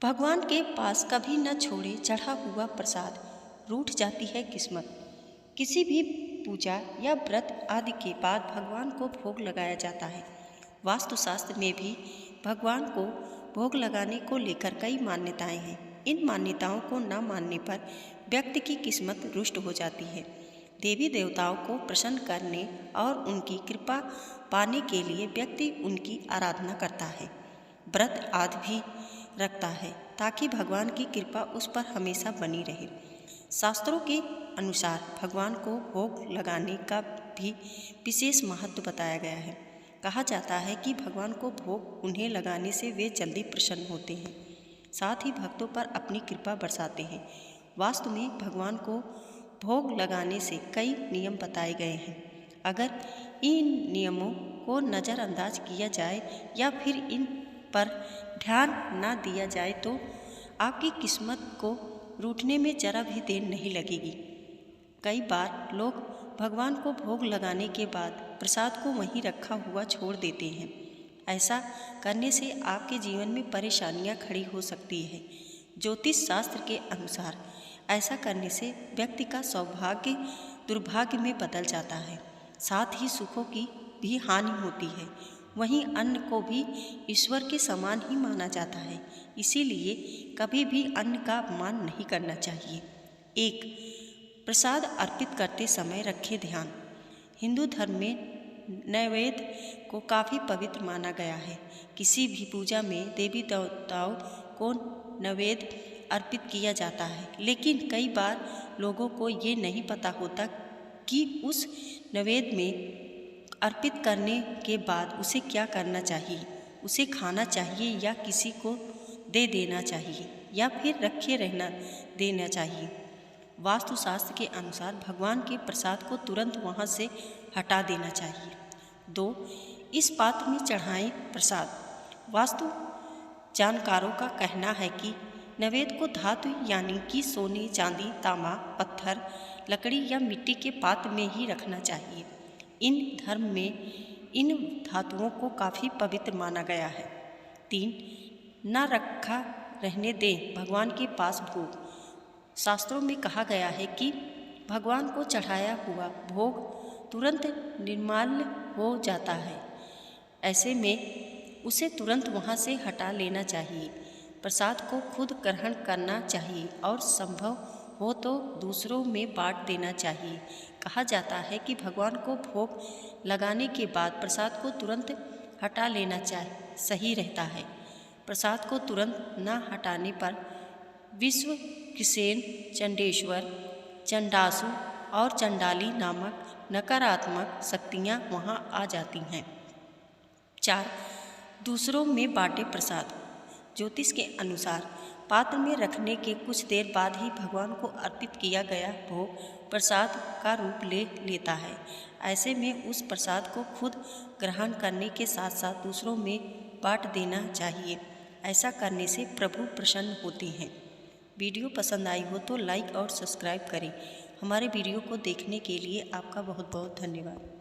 भगवान के पास कभी न छोड़े चढ़ा हुआ प्रसाद, रूठ जाती है किस्मत। किसी भी पूजा या व्रत आदि के बाद भगवान को भोग लगाया जाता है। वास्तुशास्त्र में भी भगवान को भोग लगाने को लेकर कई मान्यताएं हैं। इन मान्यताओं को न मानने पर व्यक्ति की किस्मत रुष्ट हो जाती है। देवी देवताओं को प्रसन्न करने और उनकी कृपा पाने के लिए व्यक्ति उनकी आराधना करता है, व्रत आदि भी रखता है ताकि भगवान की कृपा उस पर हमेशा बनी रहे। शास्त्रों के अनुसार भगवान को भोग लगाने का भी विशेष महत्व बताया गया है। कहा जाता है कि भगवान को भोग उन्हें लगाने से वे जल्दी प्रसन्न होते हैं, साथ ही भक्तों पर अपनी कृपा बरसाते हैं। वास्तु में भगवान को भोग लगाने से कई नियम बताए गए हैं। अगर इन नियमों को नज़रअंदाज किया जाए या फिर इन पर ध्यान न दिया जाए तो आपकी किस्मत को रूठने में जरा भी देर नहीं लगेगी। कई बार लोग भगवान को भोग लगाने के बाद प्रसाद को वहीं रखा हुआ छोड़ देते हैं। ऐसा करने से आपके जीवन में परेशानियां खड़ी हो सकती है। ज्योतिष शास्त्र के अनुसार ऐसा करने से व्यक्ति का सौभाग्य दुर्भाग्य में बदल जाता है, साथ ही सुखों की भी हानि होती है। वहीं अन्न को भी ईश्वर के समान ही माना जाता है, इसीलिए कभी भी अन्न का अपमान नहीं करना चाहिए। 1. प्रसाद अर्पित करते समय रखें ध्यान। हिंदू धर्म में नैवेद्य को काफ़ी पवित्र माना गया है। किसी भी पूजा में देवी देवताओं को नैवेद्य अर्पित किया जाता है, लेकिन कई बार लोगों को ये नहीं पता होता कि उस नैवेद्य में अर्पित करने के बाद उसे क्या करना चाहिए। उसे खाना चाहिए या किसी को दे देना चाहिए या फिर रखे रहना देना चाहिए। वास्तुशास्त्र के अनुसार भगवान के प्रसाद को तुरंत वहाँ से हटा देना चाहिए। 2. इस पात्र में चढ़ाएं प्रसाद। वास्तु जानकारों का कहना है कि नैवेद्य को धातु यानी कि सोने, चांदी, तांबा, पत्थर, लकड़ी या मिट्टी के पात्र में ही रखना चाहिए। इन धर्म में इन धातुओं को काफ़ी पवित्र माना गया है। 3. न रखा रहने दें भगवान के पास भोग। शास्त्रों में कहा गया है कि भगवान को चढ़ाया हुआ भोग तुरंत निर्माल्य हो जाता है। ऐसे में उसे तुरंत वहाँ से हटा लेना चाहिए। प्रसाद को खुद ग्रहण करना चाहिए और संभव हो तो दूसरों में बांट देना चाहिए। कहा जाता है कि भगवान को भोग लगाने के बाद प्रसाद को तुरंत हटा लेना सही रहता है। प्रसाद को तुरंत न हटाने पर विश्वक्सेन, चंडेश्वर, चंडासु और चंडाली नामक नकारात्मक शक्तियाँ वहाँ आ जाती हैं। 4. दूसरों में बांटे प्रसाद। ज्योतिष के अनुसार पात्र में रखने के कुछ देर बाद ही भगवान को अर्पित किया गया भोग प्रसाद का रूप ले लेता है। ऐसे में उस प्रसाद को खुद ग्रहण करने के साथ साथ दूसरों में बांट देना चाहिए। ऐसा करने से प्रभु प्रसन्न होते हैं। वीडियो पसंद आई हो तो लाइक और सब्सक्राइब करें। हमारे वीडियो को देखने के लिए आपका बहुत बहुत धन्यवाद।